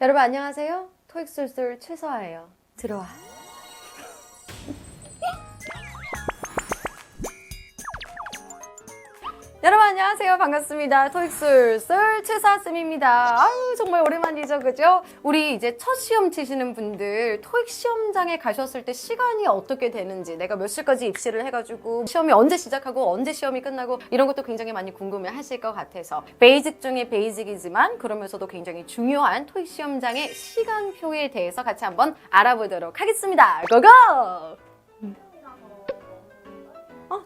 여러분 안녕하세요. 토익 술술 최서아예요. 들어와. 여러분 안녕하세요. 반갑습니다. 토익 술술 최서아쌤입니다. 아유 정말 오랜만이죠, 그죠? 우리 이제 첫 시험 치시는 분들 토익 시험장에 가셨을 때 시간이 어떻게 되는지, 내가 몇 시까지 입시를 해가지고 시험이 언제 시작하고 언제 시험이 끝나고 이런 것도 굉장히 많이 궁금해 하실 것 같아서 베이직 중에 베이직이지만 그러면서도 굉장히 중요한 토익 시험장의 시간표에 대해서 같이 한번 알아보도록 하겠습니다. 고고!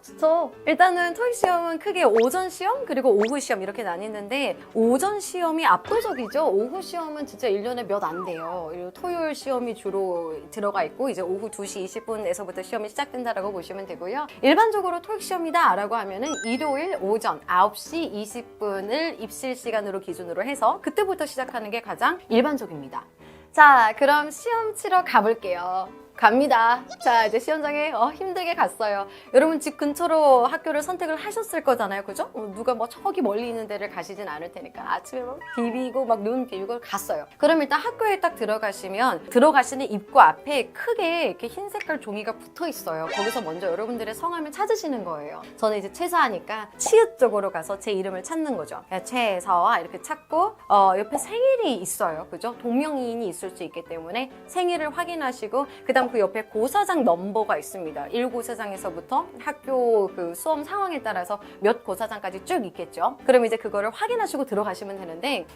진짜. 일단은 토익 시험은 크게 오전 시험 그리고 오후 시험 이렇게 나뉘는데 오전 시험이 압도적이죠. 오후 시험은 진짜 1년에 몇 안 돼요. 그리고 토요일 시험이 주로 들어가 있고 이제 오후 2시 20분에서부터 시험이 시작된다라고 보시면 되고요. 일반적으로 토익 시험이다 라고 하면은 일요일 오전 9시 20분을 입실 시간으로 기준으로 해서 그때부터 시작하는 게 가장 일반적입니다. 자, 그럼 시험 치러 가볼게요. 갑니다. 자, 이제 시험장에 힘들게 갔어요. 여러분 집 근처로 학교를 선택을 하셨을 거잖아요. 그죠? 누가 뭐 저기 멀리 있는 데를 가시진 않을 테니까 아침에 막 비비고 막 눈 비비고 갔어요. 그럼 일단 학교에 딱 들어가시면 들어가시는 입구 앞에 크게 이렇게 흰 색깔 종이가 붙어 있어요. 거기서 먼저 여러분들의 성함을 찾으시는 거예요. 저는 이제 최서아니까 치읓 쪽으로 가서 제 이름을 찾는 거죠. 최서아 이렇게 찾고 옆에 생일이 있어요. 그죠? 동명이인이 있을 수 있기 때문에 생일을 확인하시고 그다음 그 옆에 고사장 넘버가 있습니다. 1고사장에서부터 학교 그 수험 상황에 따라서 몇 고사장까지 쭉 있겠죠. 그럼 이제 그거를 확인하시고 들어가시면 되는데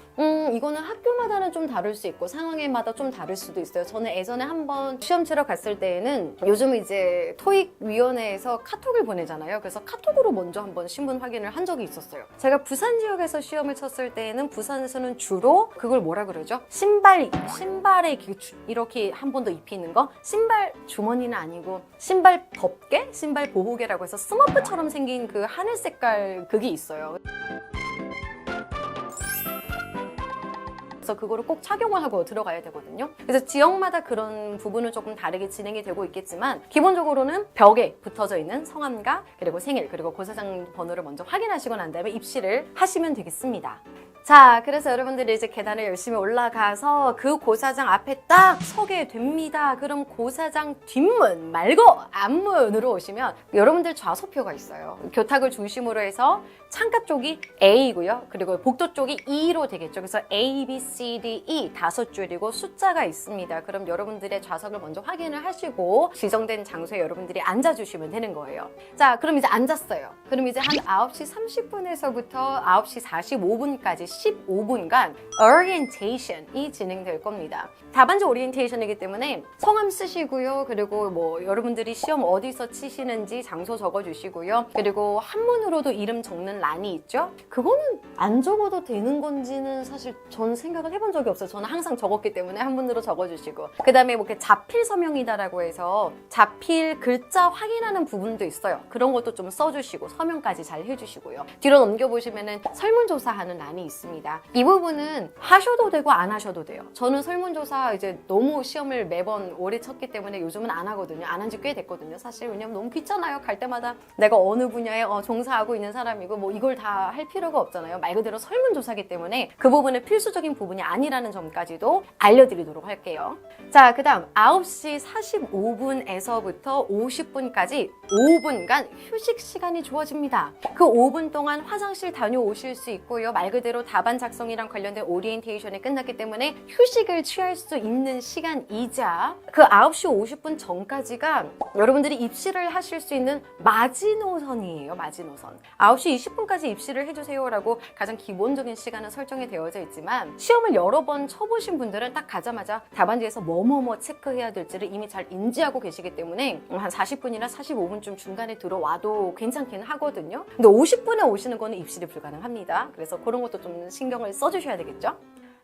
이거는 학교마다는 좀 다를 수 있고 상황에마다 좀 다를 수도 있어요. 저는 예전에 한번 시험 치러 갔을 때에는 요즘 이제 토익위원회에서 카톡을 보내잖아요. 그래서 카톡으로 먼저 한번 신분 확인을 한 적이 있었어요. 제가 부산 지역에서 시험을 쳤을 때에는 부산에서는 주로 그걸 뭐라 그러죠? 신발에 이렇게 한 번 더 입히는 거? 신발 주머니는 아니고 신발 덮개? 신발 보호개라고 해서 스머프처럼 생긴 그 하늘 색깔 그게 있어요. 그래서 그거를 꼭 착용을 하고 들어가야 되거든요. 그래서 지역마다 그런 부분은 조금 다르게 진행이 되고 있겠지만 기본적으로는 벽에 붙어져 있는 성함과 그리고 생일 그리고 고사장 번호를 먼저 확인하시고 난 다음에 입시를 하시면 되겠습니다. 자, 그래서 여러분들이 이제 계단을 열심히 올라가서 그 고사장 앞에 딱 서게 됩니다. 그럼 고사장 뒷문 말고 앞문으로 오시면 여러분들 좌소표가 있어요. 교탁을 중심으로 해서 창가 쪽이 A고요. 그리고 복도 쪽이 E로 되겠죠. 그래서 A, B, C, D, E 5줄이고 숫자가 있습니다. 그럼 여러분들의 좌석을 먼저 확인을 하시고 지정된 장소에 여러분들이 앉아주시면 되는 거예요. 자, 그럼 이제 앉았어요. 그럼 이제 한 9시 30분에서부터 9시 45분까지 15분간 orientation이 진행될 겁니다. 다반지 오리엔테이션이기 때문에 성함 쓰시고요. 그리고 뭐 여러분들이 시험 어디서 치시는지 장소 적어주시고요. 그리고 한문으로도 이름 적는 란이 있죠. 그거는 안 적어도 되는 건지는 사실 전 생각을 해본 적이 없어요. 저는 항상 적었기 때문에 한문으로 적어주시고 그 다음에 뭐 이렇게 자필 서명이다라고 해서 자필 글자 확인하는 부분도 있어요. 그런 것도 좀 써주시고 서명까지 잘 해주시고요. 뒤로 넘겨보시면은 설문조사하는 란이 있습니다. 이 부분은 하셔도 되고 안 하셔도 돼요. 저는 설문조사 이제 너무 시험을 매번 오래 쳤기 때문에 요즘은 안 하거든요. 안 한 지 꽤 됐거든요. 사실 왜냐면 너무 귀찮아요. 갈 때마다 내가 어느 분야에 종사하고 있는 사람이고 뭐 이걸 다 할 필요가 없잖아요. 말 그대로 설문조사기 때문에 그 부분은 필수적인 부분이 아니라는 점까지도 알려드리도록 할게요. 자, 그 다음 9시 45분에서부터 50분까지 5분간 휴식 시간이 주어집니다. 그 5분 동안 화장실 다녀오실 수 있고요. 말 그대로 답안 작성이랑 관련된 오리엔테이션이 끝났기 때문에 휴식을 취할 수 있는 시간이자 그 9시 50분 전까지가 여러분들이 입시를 하실 수 있는 마지노선이에요. 마지노선. 9시 20분까지 입시를 해주세요라고 가장 기본적인 시간은 설정이 되어져 있지만 시험을 여러 번 쳐보신 분들은 딱 가자마자 답안지에서 뭐뭐뭐 체크해야 될지를 이미 잘 인지하고 계시기 때문에 한 40분이나 45분쯤 중간에 들어와도 괜찮긴 하거든요. 근데 50분에 오시는 거는 입실이 불가능합니다. 그래서 그런 것도 좀 신경을 써주셔야 되겠죠.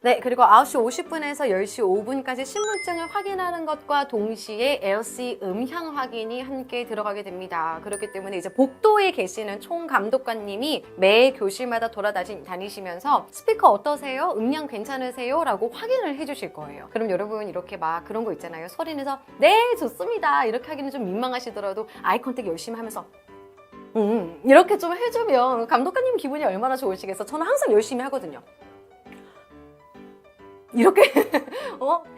네, 그리고 9시 50분에서 10시 5분까지 신분증을 확인하는 것과 동시에 LC 음향 확인이 함께 들어가게 됩니다. 그렇기 때문에 이제 복도에 계시는 총감독관님이 매 교실마다 돌아다니시면서 스피커 어떠세요? 음량 괜찮으세요? 라고 확인을 해주실 거예요. 그럼 여러분 이렇게 막 그런 거 있잖아요. 소리 내서 네, 좋습니다. 이렇게 하기는 좀 민망하시더라도 아이 컨택 열심히 하면서 이렇게 좀 해주면 감독관님 기분이 얼마나 좋으시겠어. 저는 항상 열심히 하거든요. 이렇게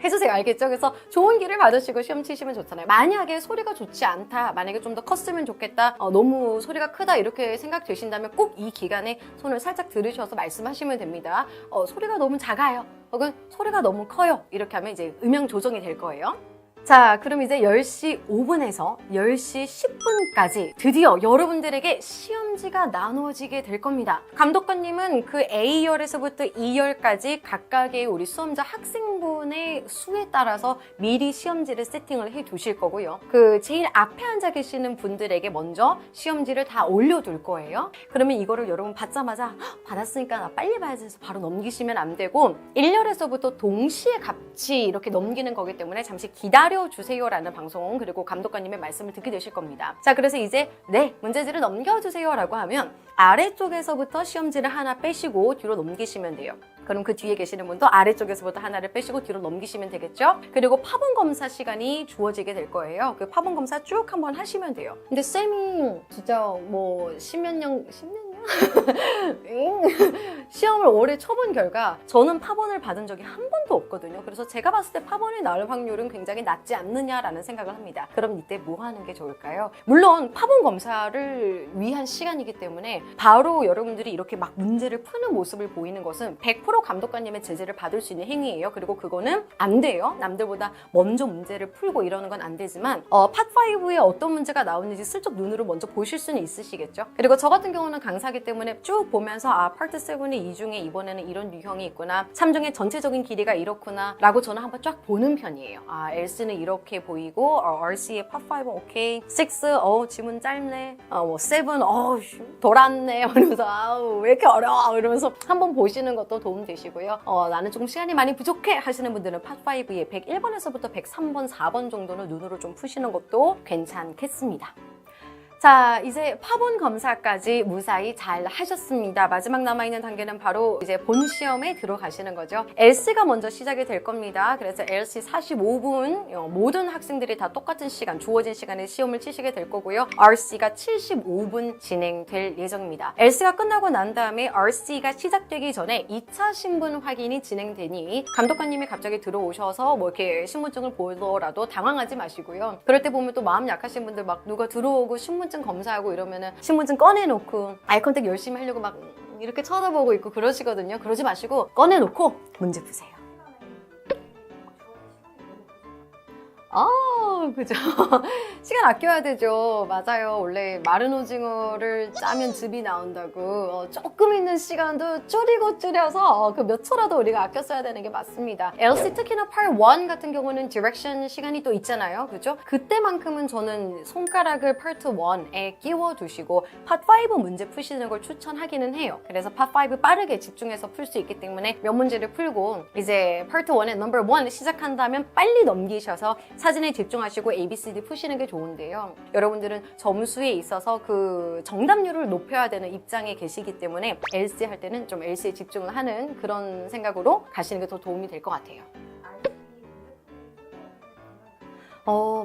해주세요. 알겠죠? 그래서 좋은 기를 받으시고 시험 치시면 좋잖아요. 만약에 소리가 좋지 않다, 만약에 좀 더 컸으면 좋겠다, 너무 소리가 크다 이렇게 생각되신다면 꼭 이 기간에 손을 살짝 들으셔서 말씀하시면 됩니다. 소리가 너무 작아요. 혹은 소리가 너무 커요. 이렇게 하면 이제 음영 조정이 될 거예요. 자, 그럼 이제 10시 5분에서 10시 10분까지 드디어 여러분들에게 시험지가 나누어지게 될 겁니다. 감독관님은 그 A열에서부터 E열까지 각각의 우리 수험자 학생분의 수에 따라서 미리 시험지를 세팅을 해 두실 거고요. 그 제일 앞에 앉아 계시는 분들에게 먼저 시험지를 다 올려둘 거예요. 그러면 이거를 여러분 받자마자 받았으니까 나 빨리 봐야지 해서 바로 넘기시면 안 되고 1열에서부터 동시에 같이 이렇게 넘기는 거기 때문에 잠시 기다려주세요라는 방송 그리고 감독관님의 말씀을 듣게 되실 겁니다. 자, 그래서 이제 네, 문제지를 넘겨주세요라고 하면 아래쪽에서부터 시험지를 하나 빼시고 뒤로 넘기시면 돼요. 그럼 그 뒤에 계시는 분도 아래쪽에서부터 하나를 빼시고 뒤로 넘기시면 되겠죠? 그리고 파본 검사 시간이 주어지게 될 거예요. 그 파본 검사 쭉 한번 하시면 돼요. 근데 쌤이 진짜 뭐 십몇 년? 시험을 오래 쳐본 결과 저는 파본을 받은 적이 한 번도 없거든요. 그래서 제가 봤을 때 파본이 나올 확률은 굉장히 낮지 않느냐라는 생각을 합니다. 그럼 이때 뭐 하는 게 좋을까요? 물론 파본 검사를 위한 시간이기 때문에 바로 여러분들이 이렇게 막 문제를 푸는 모습을 보이는 것은 100% 감독관님의 제재를 받을 수 있는 행위예요. 그리고 그거는 안 돼요. 남들보다 먼저 문제를 풀고 이러는 건 안 되지만 팟5에 어떤 문제가 나오는지 슬쩍 눈으로 먼저 보실 수는 있으시겠죠. 그리고 저 같은 경우는 강사기 때문에 쭉 보면서 파트 7의 이 중에 이번에는 이런 유형이 있구나, 3중에 전체적인 길이가 이렇구나 라고 저는 한번 쫙 보는 편이에요. L씨는 이렇게 보이고 RC의 팟5 오케이, 6 지문 짧네, 7 돌았네 이러면서 아우 왜 이렇게 어려워 이러면서 한번 보시는 것도 도움 되시고요. 나는 조금 시간이 많이 부족해 하시는 분들은 팟5의 101번에서부터 103번, 4번 정도는 눈으로 좀 푸시는 것도 괜찮겠습니다. 자, 이제 파본 검사까지 무사히 잘 하셨습니다. 마지막 남아있는 단계는 바로 이제 본 시험에 들어가시는 거죠. LC가 먼저 시작이 될 겁니다. 그래서 LC 45분 모든 학생들이 다 똑같은 시간, 주어진 시간에 시험을 치시게 될 거고요. RC가 75분 진행될 예정입니다. LC가 끝나고 난 다음에 RC가 시작되기 전에 2차 신분 확인이 진행되니 감독관님이 갑자기 들어오셔서 뭐 이렇게 신분증을 보더라도 당황하지 마시고요. 그럴 때 보면 또 마음 약하신 분들 막 누가 들어오고 신분증 검사하고 이러면은 신분증 꺼내놓고 아이 컨택 열심히 하려고 막 이렇게 쳐다보고 있고 그러시거든요. 그러지 마시고 꺼내놓고 문제 푸세요. 그죠. 시간 아껴야 되죠. 맞아요. 원래 마른 오징어를 짜면 즙이 나온다고 조금 있는 시간도 줄여서 그 몇 초라도 우리가 아껴 써야 되는 게 맞습니다. LC 특히나 Part 1 같은 경우는 디렉션 시간이 또 있잖아요. 그죠? 그때만큼은 저는 손가락을 Part 1에 끼워 두시고 Part 5 문제 푸시는 걸 추천하기는 해요. 그래서 Part 5 빠르게 집중해서 풀 수 있기 때문에 몇 문제를 풀고 이제 Part 1의 Number 1 시작한다면 빨리 넘기셔서 사진에 집중하시고 ABCD 푸시는 게 좋은데요. 여러분들은 점수에 있어서 그 정답률을 높여야 되는 입장에 계시기 때문에 LC 할 때는 좀 LC에 집중을 하는 그런 생각으로 가시는 게 더 도움이 될 것 같아요.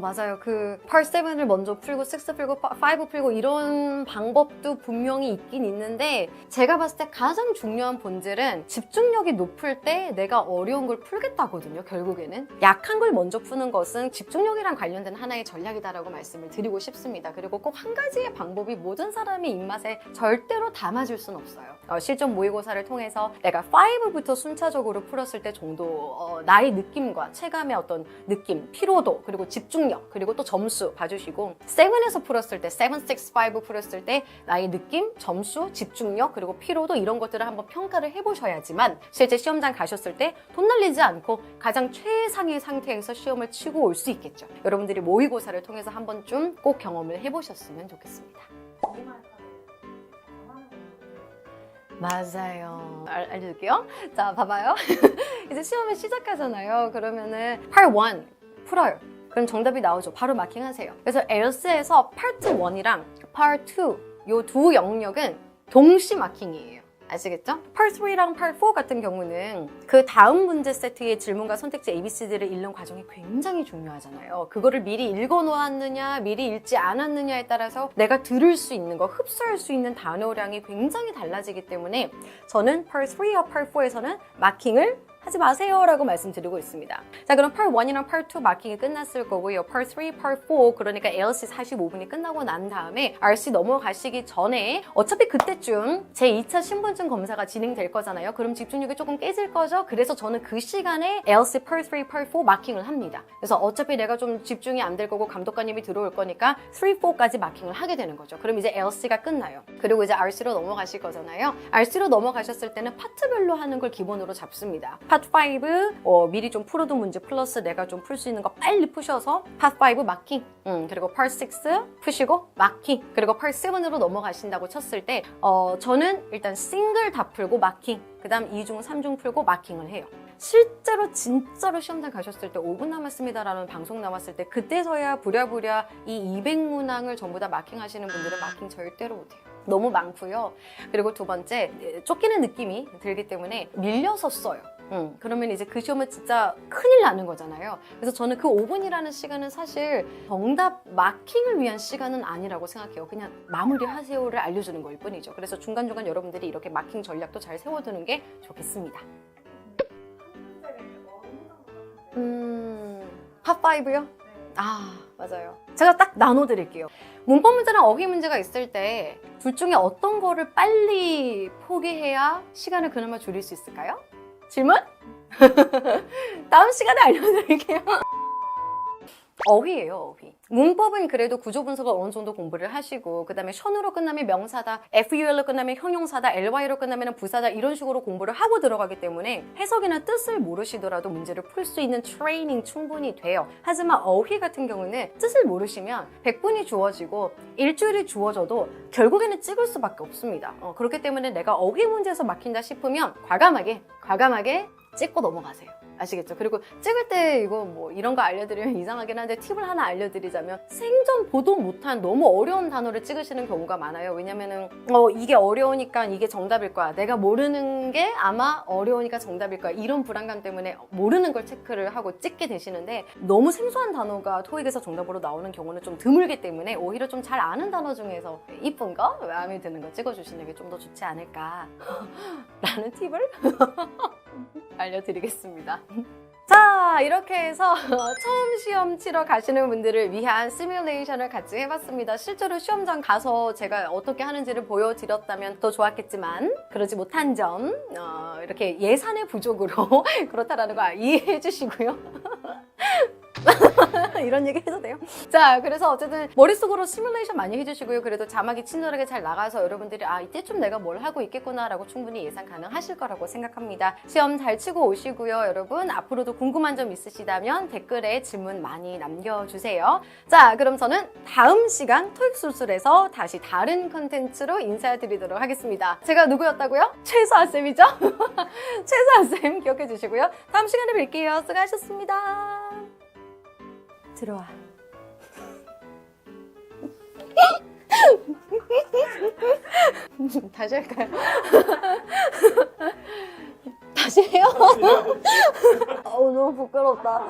맞아요. 그 Part 7을 먼저 풀고 6 풀고 5 풀고 이런 방법도 분명히 있긴 있는데 제가 봤을 때 가장 중요한 본질은 집중력이 높을 때 내가 어려운 걸 풀겠다거든요. 결국에는 약한 걸 먼저 푸는 것은 집중력이랑 관련된 하나의 전략이다라고 말씀을 드리고 싶습니다. 그리고 꼭 한 가지의 방법이 모든 사람의 입맛에 절대로 다 맞을 순 없어요. 실전 모의고사를 통해서 내가 5부터 순차적으로 풀었을 때 정도 나의 느낌과 체감의 어떤 느낌, 피로도 그리고 집중력 그리고 또 점수 봐주시고 7에서 풀었을 때 7, 6, 5 풀었을 때 나의 느낌, 점수, 집중력 그리고 피로도 이런 것들을 한번 평가를 해보셔야지만 실제 시험장 가셨을 때 돈 날리지 않고 가장 최상의 상태에서 시험을 치고 올 수 있겠죠. 여러분들이 모의고사를 통해서 한 번쯤 꼭 경험을 해보셨으면 좋겠습니다. 맞아요. 알려줄게요. 자, 봐봐요. 이제 시험을 시작하잖아요. 그러면은 Part 1 풀어요. 그럼 정답이 나오죠. 바로 마킹하세요. 그래서 LC에서 Part 1이랑 Part 2 요 두 영역은 동시 마킹이에요. 아시겠죠? Part 3랑 Part 4 같은 경우는 그 다음 문제 세트의 질문과 선택지 ABCD를 읽는 과정이 굉장히 중요하잖아요. 그거를 미리 읽어놓았느냐, 미리 읽지 않았느냐에 따라서 내가 들을 수 있는 거, 흡수할 수 있는 단어량이 굉장히 달라지기 때문에 저는 Part 3와 Part 4에서는 마킹을 하지 마세요 라고 말씀드리고 있습니다. 자, 그럼 Part 1이랑 Part 2 마킹이 끝났을 거고요. Part 3, Part 4 그러니까 ALC 45분이 끝나고 난 다음에 RC 넘어가시기 전에 어차피 그때쯤 제 2차 신분증 검사가 진행될 거잖아요. 그럼 집중력이 조금 깨질 거죠. 그래서 저는 그 시간에 ALC Part 3, Part 4 마킹을 합니다. 그래서 어차피 내가 좀 집중이 안 될 거고 감독관님이 들어올 거니까 3, 4까지 마킹을 하게 되는 거죠. 그럼 이제 ALC가 끝나요. 그리고 이제 RC로 넘어가실 거잖아요. RC로 넘어가셨을 때는 파트별로 하는 걸 기본으로 잡습니다. 파트 5 미리 좀 풀어둔 문제 플러스 내가 좀 풀 수 있는 거 빨리 푸셔서 파트 5 마킹, 그리고 파트 6 푸시고 마킹, 그리고 파트 7으로 넘어가신다고 쳤을 때 저는 일단 싱글 다 풀고 마킹, 그 다음 2중, 3중 풀고 마킹을 해요. 실제로 진짜로 시험장 가셨을 때 5분 남았습니다 라는 방송 나왔을 때 그때서야 부랴부랴 이 200문항을 전부 다 마킹하시는 분들은 마킹 절대로 못해요. 너무 많고요. 그리고 두 번째, 쫓기는 느낌이 들기 때문에 밀려서 써요. 그러면 이제 그 시험은 진짜 큰일 나는 거잖아요. 그래서 저는 그 5분이라는 시간은 사실 정답 마킹을 위한 시간은 아니라고 생각해요. 그냥 마무리하세요를 알려주는 거일 뿐이죠. 그래서 중간중간 여러분들이 이렇게 마킹 전략도 잘 세워두는 게 좋겠습니다. 팝5요? 아, 맞아요. 제가 딱 나눠드릴게요. 문법 문제랑 어휘 문제가 있을 때 둘 중에 어떤 거를 빨리 포기해야 시간을 그나마 줄일 수 있을까요? 질문? 다음 시간에 알려드릴게요. 어휘예요, 어휘. 문법은 그래도 구조 분석을 어느 정도 공부를 하시고 그 다음에 션으로 끝나면 명사다, FUL로 끝나면 형용사다, LY로 끝나면 부사다 이런 식으로 공부를 하고 들어가기 때문에 해석이나 뜻을 모르시더라도 문제를 풀 수 있는 트레이닝 충분히 돼요. 하지만 어휘 같은 경우는 뜻을 모르시면 100분이 주어지고 일주일이 주어져도 결국에는 찍을 수밖에 없습니다. 그렇기 때문에 내가 어휘 문제에서 막힌다 싶으면 과감하게 찍고 넘어가세요. 아시겠죠? 그리고 찍을 때 이거 뭐 이런 거 알려드리면 이상하긴 한데 팁을 하나 알려드리자면 생전 보도 못한 너무 어려운 단어를 찍으시는 경우가 많아요. 왜냐면은 이게 어려우니까 이게 정답일 거야. 내가 모르는 게 아마 어려우니까 정답일 거야. 이런 불안감 때문에 모르는 걸 체크를 하고 찍게 되시는데 너무 생소한 단어가 토익에서 정답으로 나오는 경우는 좀 드물기 때문에 오히려 좀 잘 아는 단어 중에서 이쁜 거, 마음에 드는 거 찍어주시는 게 좀 더 좋지 않을까 라는 팁을 알려드리겠습니다. 자, 이렇게 해서 처음 시험 치러 가시는 분들을 위한 시뮬레이션을 같이 해봤습니다. 실제로 시험장 가서 제가 어떻게 하는지를 보여드렸다면 더 좋았겠지만 그러지 못한 점 이렇게 예산의 부족으로 그렇다라는 거 이해해 주시고요. 이런 얘기 해도 돼요? 자, 그래서 어쨌든 머릿속으로 시뮬레이션 많이 해주시고요. 그래도 자막이 친절하게 잘 나가서 여러분들이 이때쯤 내가 뭘 하고 있겠구나 라고 충분히 예상 가능하실 거라고 생각합니다. 시험 잘 치고 오시고요. 여러분 앞으로도 궁금한 점 있으시다면 댓글에 질문 많이 남겨주세요. 자, 그럼 저는 다음 시간 토익술술에서 다시 다른 컨텐츠로 인사드리도록 하겠습니다. 제가 누구였다고요? 최수아쌤이죠? 최수아쌤 기억해 주시고요. 다음 시간에 뵐게요. 수고하셨습니다. 들어와. 다시 할까요? 다시 해요? 너무 부끄럽다.